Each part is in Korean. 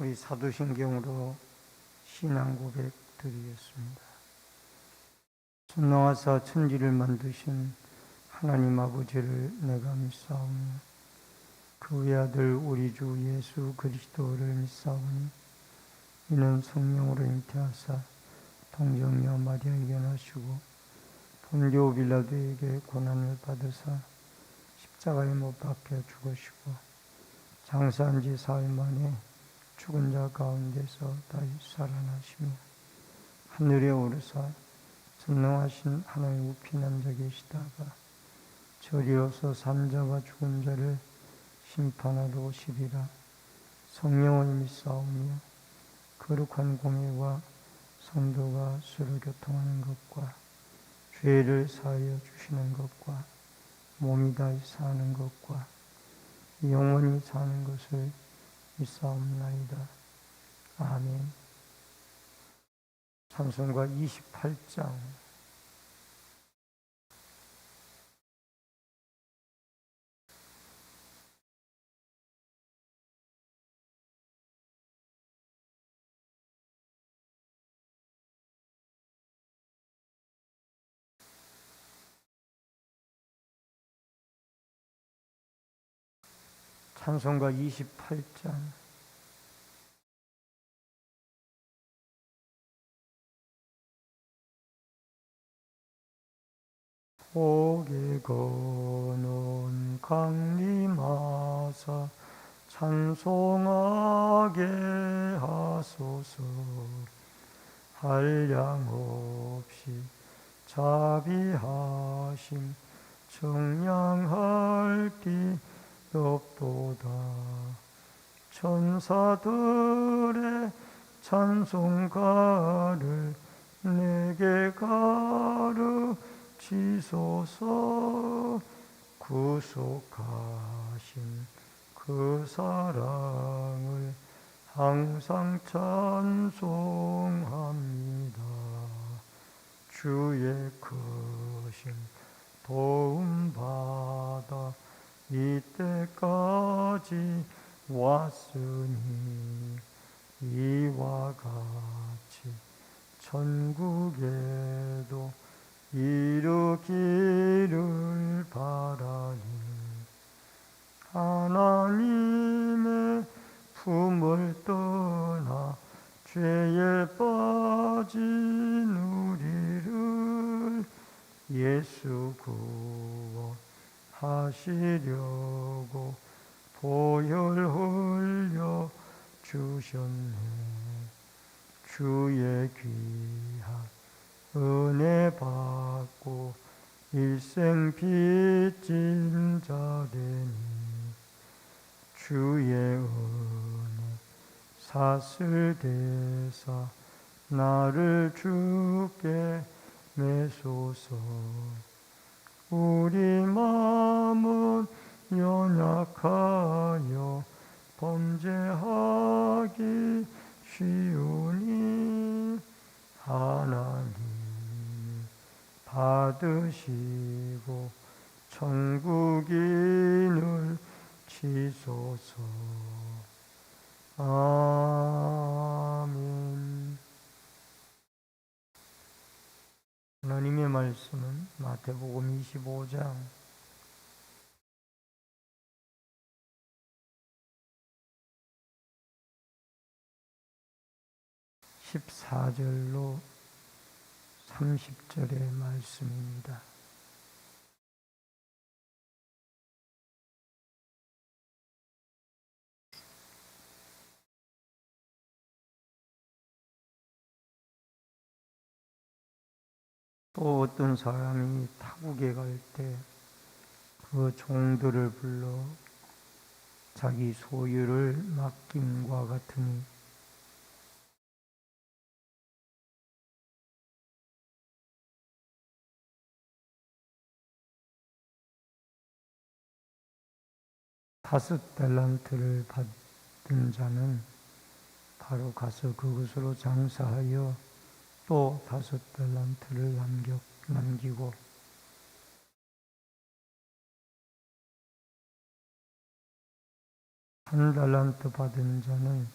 우리 사도신경으로 신앙 고백 드리겠습니다. 전능하사 천지를 만드신 하나님 아버지를 내가 믿사오니 그 외아들 우리 주 예수 그리스도를 믿사오니 이는 성령으로 잉태하사 동정녀 마리아에게 나시고 본디오 빌라도에게 고난을 받으사 십자가에 못 박혀 죽으시고 장사한 지 사흘 만에 죽은 자 가운데서 다시 살아나시며 하늘에 오르사 전능하신 하나님 우편 앉아 계시다가 저리로서 산자와 죽은 자를 심판하러 오시리라. 성령을 믿사오며 거룩한 공예와 성도가 서로 교통하는 것과 죄를 사하여 주시는 것과 몸이 다시 사는 것과 영원히 사는 것을 믿사옵나이다. 아멘. 찬송가 28장. 찬송가 28장. 고개 거는 강림하사 찬송하게 하소서. 한량 없이 자비하심 청량할 기 없도다. 천사들의 찬송가를 내게 가르치소서. 구속하신 그 사랑을 항상 찬송합니다. 주의 크신 도움받아 이때까지 왔으니 이와 같이 천국에도 이르기를 바라니 하나님의 품을 떠나 죄에 빠진 우리를 예수 구원하시려고 보혈 흘려 주셨네. 주의 귀한 은혜 받고 일생 빚진 자되니 주의 은혜 사슬 대사 나를 주께 매소서. 우리 마음은 연약하여 범죄하기 쉬우니 하나님 받으시고 천국인을 치소서. 아멘. 하나님의 말씀은 마태복음 25장 14절로 30절의 말씀입니다. 또 어떤 사람이 타국에 갈 때 그 종들을 불러 자기 소유를 맡김과 같으니 다섯 달란트를 받은 자는 바로 가서 그것으로 장사하여 또 다섯 달란트를 남기고 한 달란트 받은 자는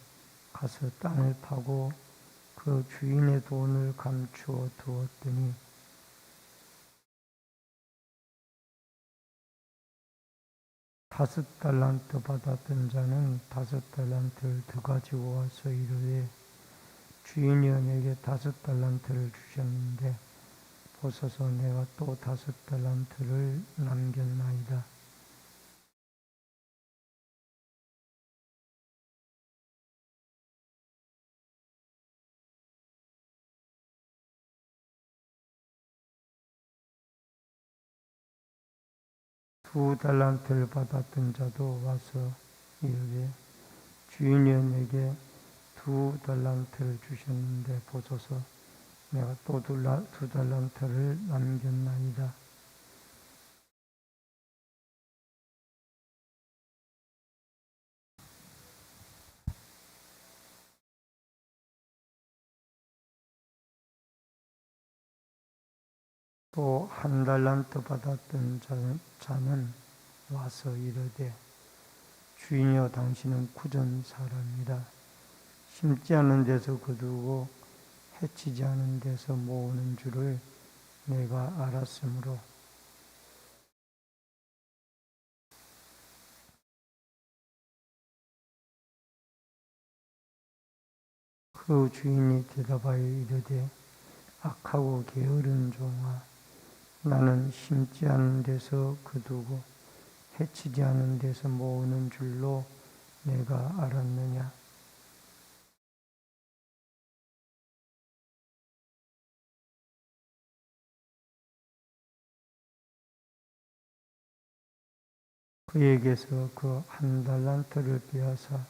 가서 땅을 파고 그 주인의 돈을 감추어 두었더니 다섯 달란트 받았던 자는 다섯 달란트를 더 가지고 와서 이르되 주인이여 내게 다섯 달란트를 주셨는데 보소서 내가 또 다섯 달란트를 남겼나이다. 두 달란트를 받았던 자도 와서 이르되 주인이여 내게 두 달란트를 주셨는데 보소서 내가 또 두 달란트를 남겼나이다. 또 한 달란트 받았던 자는 와서 이르되 주인이여 당신은 구전 사람이라 심지 않은 데서 거두고 해치지 않은 데서 모으는 줄을 내가 알았으므로 그 주인이 대답하여 이르되 악하고 게으른 종아 나는 심지 않은 데서 거두고 해치지 않은 데서 모으는 줄로 내가 알았느냐. 그에게서 그 한 달란트를 빼앗아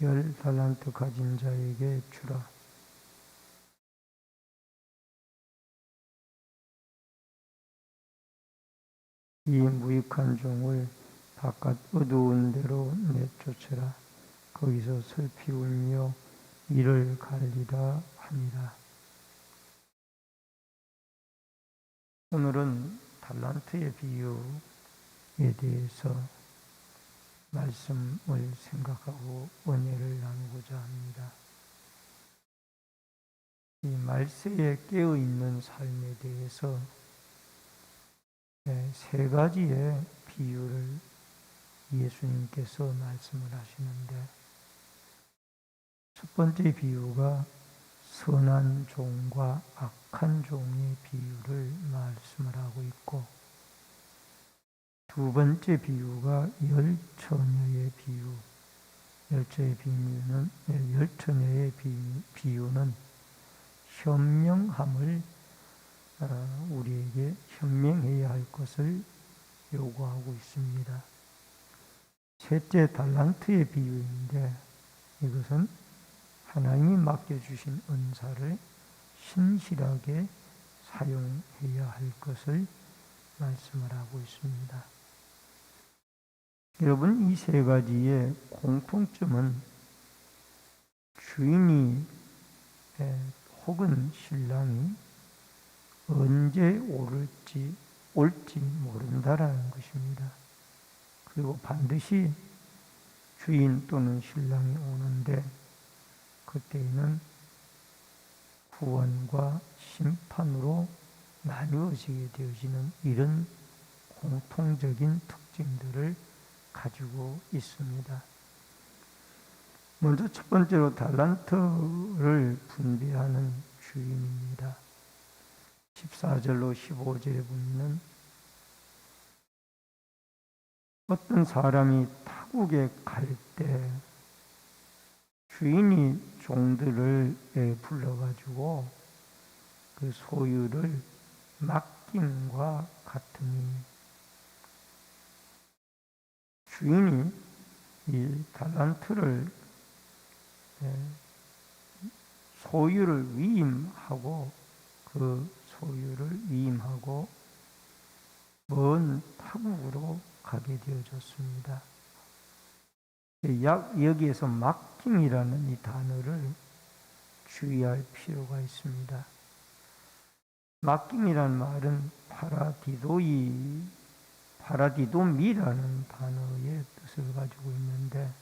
10달란트 가진 자에게 주라. 이 무익한 종을 바깥 어두운 데로 내쫓으라. 거기서 슬피 울며 이를 갈리라 함이라. 오늘은 달란트의 비유에 대해서 말씀을 생각하고 은혜를 나누고자 합니다. 이 말세에 깨어있는 삶에 대해서 세 가지의 비유를 예수님께서 말씀을 하시는데 첫 번째 비유가 선한 종과 악한 종의 비유를 말씀을 하고 있고 두 번째 비유가 열처녀의 비유, 열처녀의 비유는 현명함을 우리에게 현명해야 할 것을 요구하고 있습니다. 셋째 달란트의 비유인데 이것은 하나님이 맡겨주신 은사를 신실하게 사용해야 할 것을 말씀을 하고 있습니다. 여러분, 이 세 가지의 공통점은 주인이 혹은 신랑이 언제 올지 모른다라는 것입니다. 그리고 반드시 주인 또는 신랑이 오는데 그때에는 구원과 심판으로 나누어지게 되어지는 이런 공통적인 특징들을 가지고 있습니다. 먼저 첫 번째로 달란트를 분배하는 주인입니다. 14절로 15절에 보면 어떤 사람이 타국에 갈 때 주인이 종들을 불러가지고 그 소유를 맡김과 같으니 주인이 이 달란트를 소유를 위임하고 그 소유를 위임하고 먼 타국으로 가게 되어졌습니다. 여기에서 맡김이라는 이 단어를 주의할 필요가 있습니다. 맡김이라는 말은 파라디도미라는 단어의 뜻을 가지고 있는데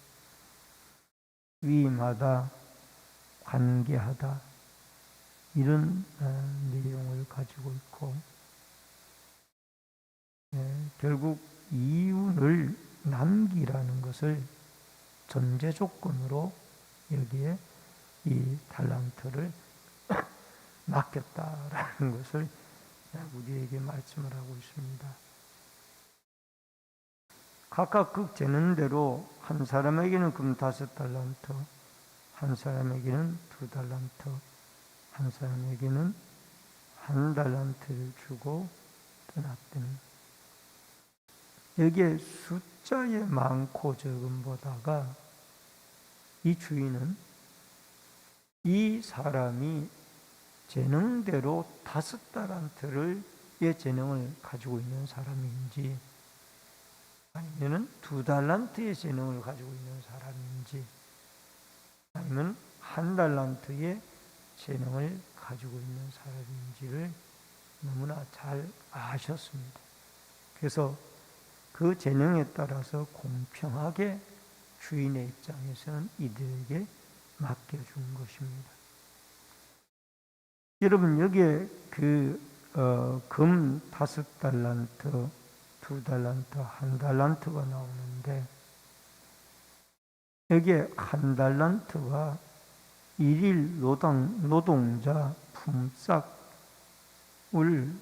위임하다, 관계하다, 이런 내용을 가지고 있고, 결국 이윤을 남기라는 것을 전제 조건으로 여기에 이 달란트를 맡겼다라는 것을 우리에게 말씀을 하고 있습니다. 각각 그 재는 대로 한 사람에게는 금 5달란트, 한 사람에게는 2달란트, 한 사람에게는 1달란트를 주고 떠났더니, 여기에 숫자의 많고 적음보다가 이 주인은 이 사람이 재능대로 5달란트를 의 재능을 가지고 있는 사람인지, 아니면 2달란트의 재능을 가지고 있는 사람인지, 아니면 1달란트의 재능을 가지고 있는 사람인지를 너무나 잘 아셨습니다. 그래서 그 재능에 따라서 공평하게 주인의 입장에서는 이들에게 맡겨준 것입니다. 여러분, 여기에 금 5달란트, 2달란트, 1달란트가 나오는데, 여기에 1달란트가 일일 노동자 품삯을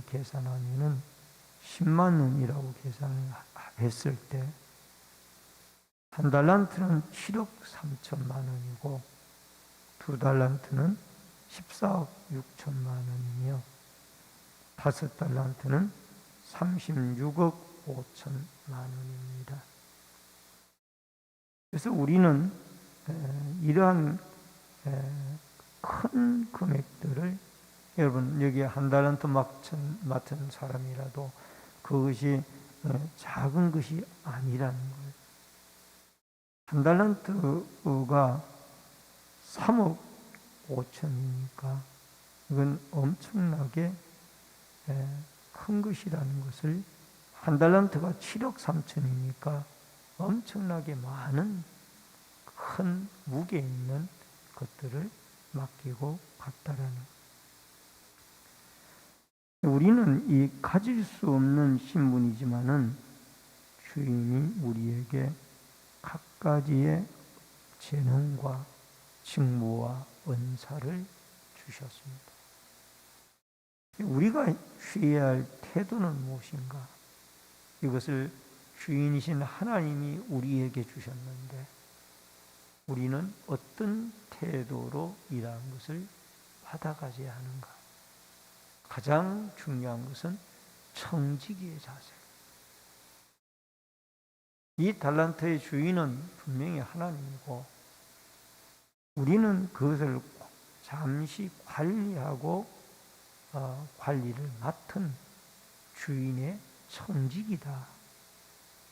계산하면은 10만 원이라고 계산했을 때, 1달란트는 7억 3천만 원이고, 2달란트는 14억 6천만 원이며, 5달란트는 36억 5천만 원입니다. 그래서 우리는 이러한 큰 금액들을, 여러분, 여기 1달란트 맡은 사람이라도 그것이 작은 것이 아니라는 거예요. 1달란트가 3억 5천이니까 이건 엄청나게 큰 것이라는 것을, 1달란트가 7억 3천이니까 엄청나게 많은 큰 무게 있는 것들을 맡기고 갔다라는 거예요. 우리는 이 가질 수 없는 신분이지만은 주인이 우리에게 각가지의 재능과 직무와 은사를 주셨습니다. 우리가 취해야 할 태도는 무엇인가? 이것을 주인이신 하나님이 우리에게 주셨는데, 우리는 어떤 태도로 이러한 것을 받아가져야 하는가? 가장 중요한 것은 청지기의 자세. 이 달란트의 주인은 분명히 하나님이고, 우리는 그것을 잠시 관리하고 관리를 맡은 주인의 청지기다,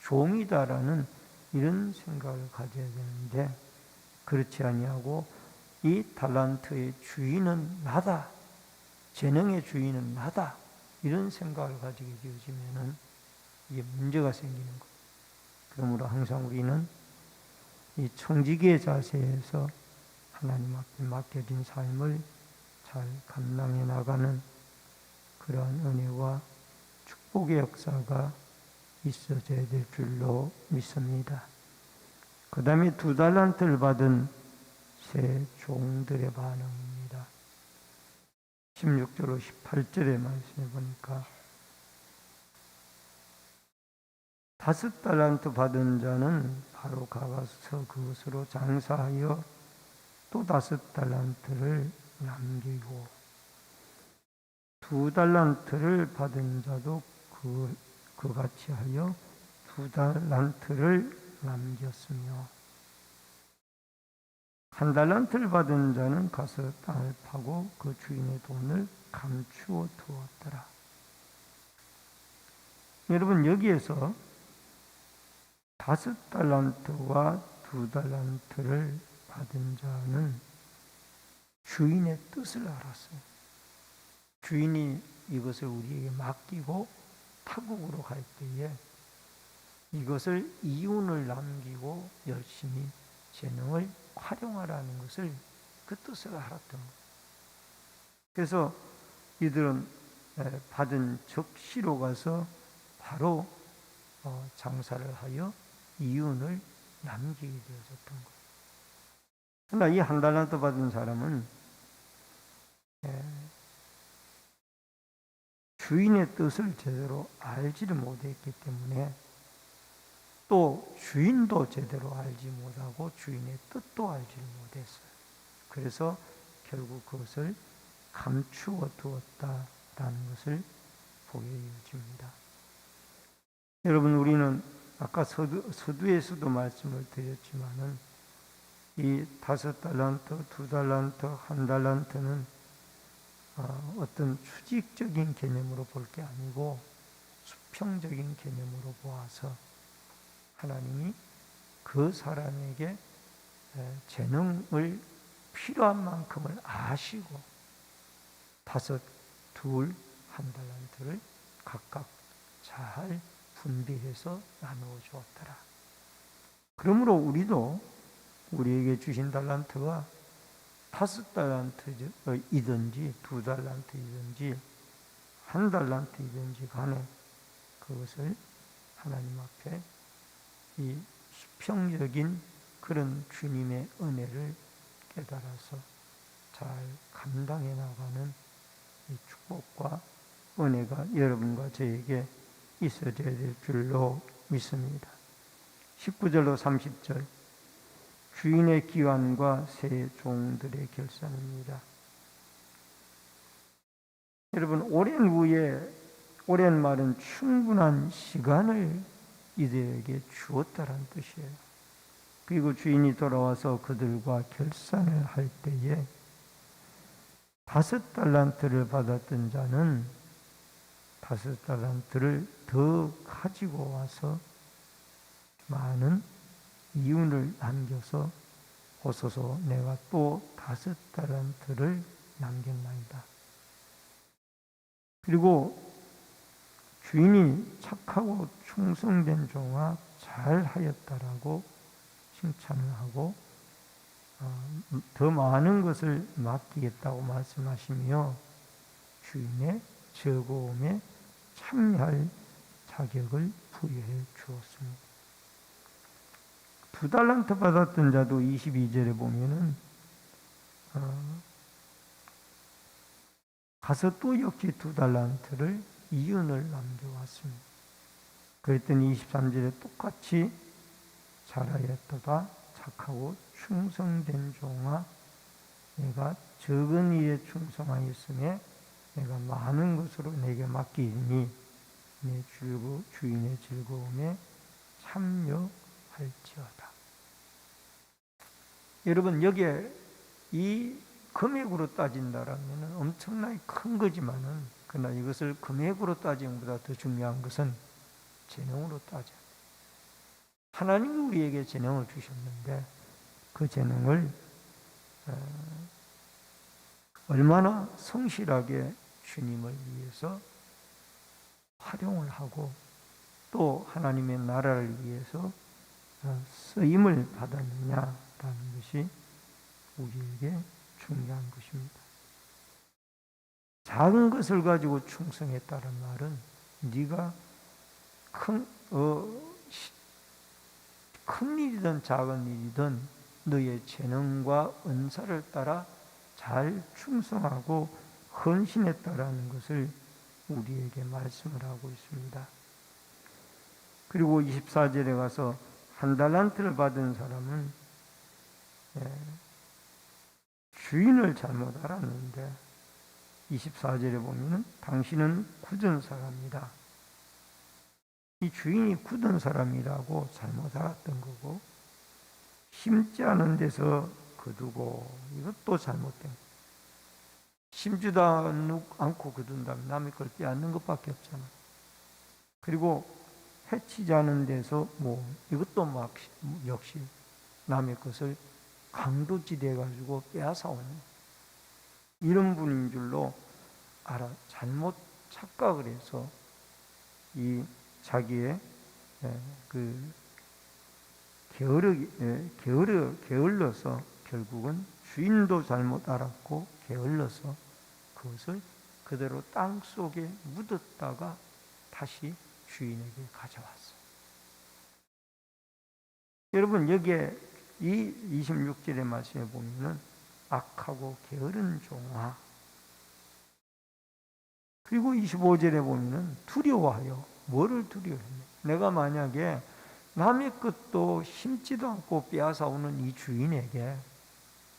종이다라는 이런 생각을 가져야 되는데, 그렇지 아니하고 이 달란트의 주인은 나다, 재능의 주인은 나다, 이런 생각을 가지게 되어지면은 이게 문제가 생기는 거예요. 그러므로 항상 우리는 이 청지기의 자세에서 하나님 앞에 맡겨진 삶을 잘 감당해 나가는 그러한 은혜와 축복의 역사가 있어져야 될 줄로 믿습니다. 그 다음에 2달란트를 받은 세 종들의 반응입니다. 16절로 18절의 말씀에 보니까, 5달란트 받은 자는 바로 가서 그것으로 장사하여 또 5달란트를 남기고, 2달란트를 받은 자도 그같이 하여 2달란트를 남겼으며, 1달란트를 받은 자는 가서 땅을 파고 그 주인의 돈을 감추어 두었더라. 여러분, 여기에서 5달란트와 2달란트를 받은 자는 주인의 뜻을 알았어요. 주인이 이것을 우리에게 맡기고 타국으로 갈 때에 이것을 이윤을 남기고 열심히 재능을 활용하라는 것을 그 뜻을 알았던 거예요. 그래서 이들은 받은 적시로 가서 바로 장사를 하여 이윤을 남기게 되어졌던 거예요. 그러나 이 한 달란트 받은 사람은 주인의 뜻을 제대로 알지를 못했기 때문에 또 주인도 제대로 알지 못하고 주인의 뜻도 알지를 못했어요. 그래서 결국 그것을 감추어 두었다라는 것을 보게 되어집니다. 여러분, 우리는 아까 서두에서도 말씀을 드렸지만은 이 5달란트, 2달란트, 1달란트는 어떤 수직적인 개념으로 볼 게 아니고 수평적인 개념으로 보아서 하나님이 그 사람에게 재능을 필요한 만큼을 아시고 5, 2, 1달란트를 각각 잘 분배해서 나누어 주었더라. 그러므로 우리도 우리에게 주신 달란트가 5달란트이든지 2달란트이든지 1달란트이든지 간에 그것을 하나님 앞에 이 수평적인 그런 주님의 은혜를 깨달아서 잘 감당해 나가는 이 축복과 은혜가 여러분과 저에게 있어야 될 줄로 믿습니다. 19절로 30절 주인의 기환과 새 종들의 결산입니다. 여러분, 오랜 말은 충분한 시간을 이들에게 주었다는 뜻이에요. 그리고 주인이 돌아와서 그들과 결산을 할 때에 5달란트를 받았던 자는 5달란트를 더 가지고 와서 많은 이윤을 남겨서 오소서 내가 또 5달란트를 남겼나이다. 그리고 주인이 착하고 충성된 종아 잘하였다라고 칭찬을 하고 더 많은 것을 맡기겠다고 말씀하시며 주인의 즐거움에 참여할 자격을 부여해 주었습니다. 2달란트 받았던 자도 22절에 보면은 가서 또 역시 2달란트를 이윤을 남겨왔습니다. 그랬더니 23절에 똑같이 잘하였도다 착하고 충성된 종아 내가 적은 일에 충성하였으며 내가 많은 것으로 내게 맡기니 내 주인의 즐거움에 참여할지어다. 여러분, 여기에 이 금액으로 따진다라면 엄청나게 큰 거지만은 그러나 이것을 금액으로 따지는 것보다 더 중요한 것은 재능으로 따져. 하나님이 우리에게 재능을 주셨는데 그 재능을 얼마나 성실하게 주님을 위해서 활용을 하고 또 하나님의 나라를 위해서 쓰임을 받았느냐라는 것이 우리에게 중요한 것입니다. 작은 것을 가지고 충성했다는 말은 네가 큰 일이든 작은 일이든 너의 재능과 은사를 따라 잘 충성하고 헌신했다라는 것을 우리에게 말씀을 하고 있습니다. 그리고 24절에 가서 1달란트를 받은 사람은 주인을 잘못 알았는데 24절에 보면은 당신은 굳은 사람이다. 이 주인이 굳은 사람이라고 잘못 알았던 거고 심지 않은 데서 거두고 이것도 잘못된 거예요. 심지도 않고 거둔다면 남의 걸 빼앗는 것밖에 없잖아. 그리고 해치지 않은 데서 이것도 역시 남의 것을 강도질해 가지고 빼앗아 오는 이런 분인 줄로 잘못 착각을 해서 이 자기의 그 게을러서 결국은 주인도 잘못 알았고 게을러서 그것을 그대로 땅 속에 묻었다가 다시 주인에게 가져왔어요. 여러분, 여기에 이 26절의 말씀에 보면은 악하고 게으른 종아, 그리고 25절에 보면은 두려워하여, 뭐를 두려워했냐? 내가 만약에 남의 것도 심지도 않고 빼앗아오는 이 주인에게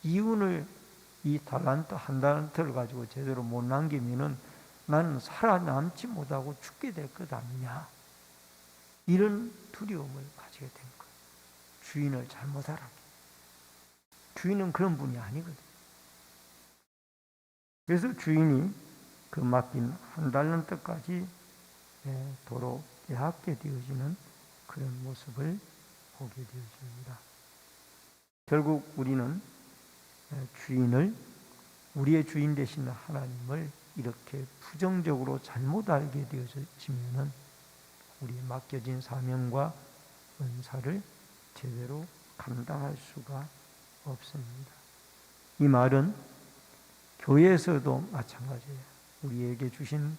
이윤을, 이 달란트 한 달란트를 가지고 제대로 못 남기면은 나는 살아남지 못하고 죽게 될 것 아니냐, 이런 두려움을 가지게 된 거예요. 주인을 잘못 알아. 주인은 그런 분이 아니거든. 그래서 주인이 그 맡긴 한 달란트까지 도로 빼앗게 되어지는 그런 모습을 보게 되어집니다. 결국 우리는 주인을, 우리의 주인 되시는 하나님을 이렇게 부정적으로 잘못 알게 되어지면은 우리의 맡겨진 사명과 은사를 제대로 감당할 수가 없습니다. 이 말은 교회에서도 마찬가지예요. 우리에게 주신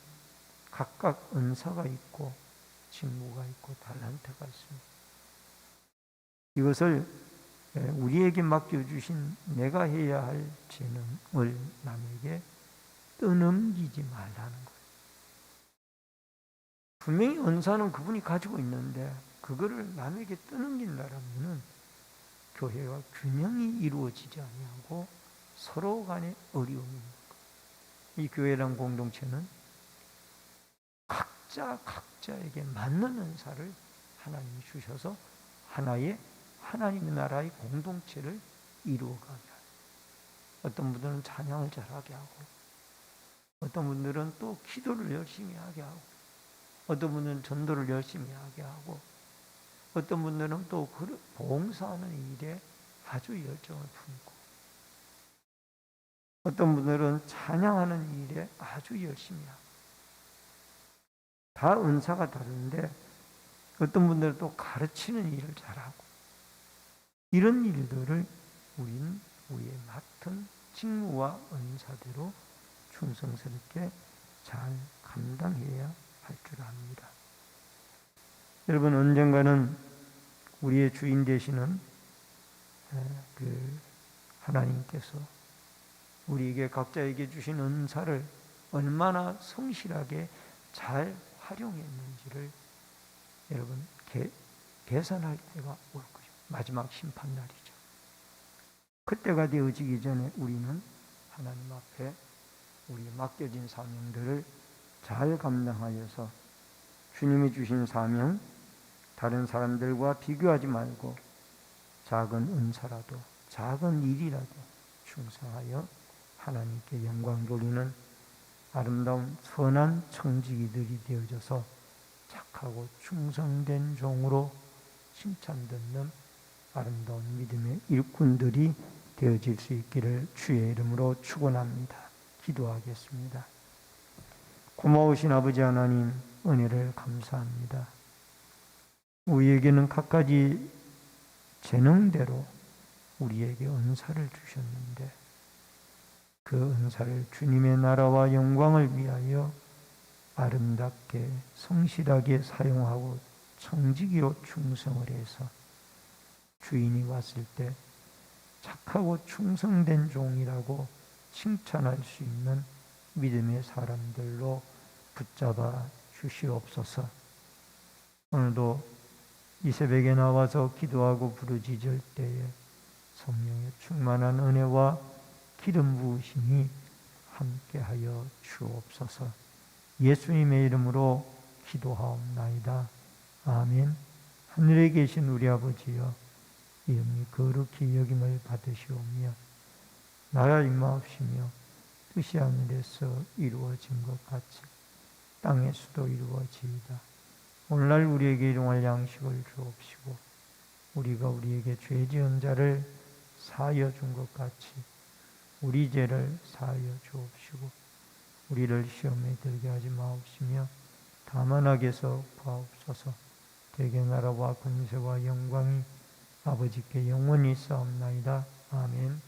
각각 은사가 있고 직무가 있고 달란트가 있습니다. 이것을 우리에게 맡겨주신 내가 해야 할 재능을 남에게 떠넘기지 말라는 거예요. 분명히 은사는 그분이 가지고 있는데 그거를 남에게 떠넘긴다라면 교회가 균형이 이루어지지 아니하고 서로 간에 어려움이 있는 거예요. 이 교회란 공동체는 각자에게 맞는 은사를 하나님이 주셔서 하나의 하나님의 나라의 공동체를 이루어가게 해요. 어떤 분들은 찬양을 잘하게 하고, 어떤 분들은 또 기도를 열심히 하게 하고, 어떤 분들은 전도를 열심히 하게 하고, 어떤 분들은 또 봉사하는 일에 아주 열정을 품고, 어떤 분들은 찬양하는 일에 아주 열심히 하고, 다 은사가 다른데 어떤 분들은 또 가르치는 일을 잘하고, 이런 일들을 우리는 우리의 맡은 직무와 은사대로 충성스럽게 잘 감당해야 할 줄 압니다. 여러분, 언젠가는 우리의 주인 되시는 그 하나님께서 우리에게 각자에게 주신 은사를 얼마나 성실하게 잘 활용했는지를 여러분 계산할 때가 올 것입니다. 마지막 심판날이죠. 그때가 되어지기 전에 우리는 하나님 앞에 우리 맡겨진 사명들을 잘 감당하여서 주님이 주신 사명, 다른 사람들과 비교하지 말고 작은 은사라도, 작은 일이라도 충성하여 하나님께 영광 돌리는 아름다운 선한 청지기들이 되어져서 착하고 충성된 종으로 칭찬듣는 아름다운 믿음의 일꾼들이 되어질 수 있기를 주의 이름으로 축원합니다. 기도하겠습니다. 고마우신 아버지 하나님, 은혜를 감사합니다. 우리에게는 각가지 재능대로 우리에게 은사를 주셨는데 그 은사를 주님의 나라와 영광을 위하여 아름답게 성실하게 사용하고 청지기로 충성을 해서 주인이 왔을 때 착하고 충성된 종이라고 칭찬할 수 있는 믿음의 사람들로 붙잡아 주시옵소서. 오늘도 이 새벽에 나와서 기도하고 부르짖을 때에 성령의 충만한 은혜와 기름 부으심이 함께하여 주옵소서. 예수님의 이름으로 기도하옵나이다. 아멘. 하늘에 계신 우리 아버지여, 이름이 거룩히 여김을 받으시오며 나라 임하옵시며 뜻이 하늘에서 이루어진 것 같이 땅에서도 이루어지이다. 오늘날 우리에게 일용할 양식을 주옵시고 우리가 우리에게 죄 지은 자를 사하여 준 것 같이 우리 죄를 사하여 주옵시고 우리를 시험에 들게 하지 마옵시며 다만 악에서 구하옵소서. 대개 나라와 권세와 영광이 아버지께 영원히 싸움나이다. 아멘.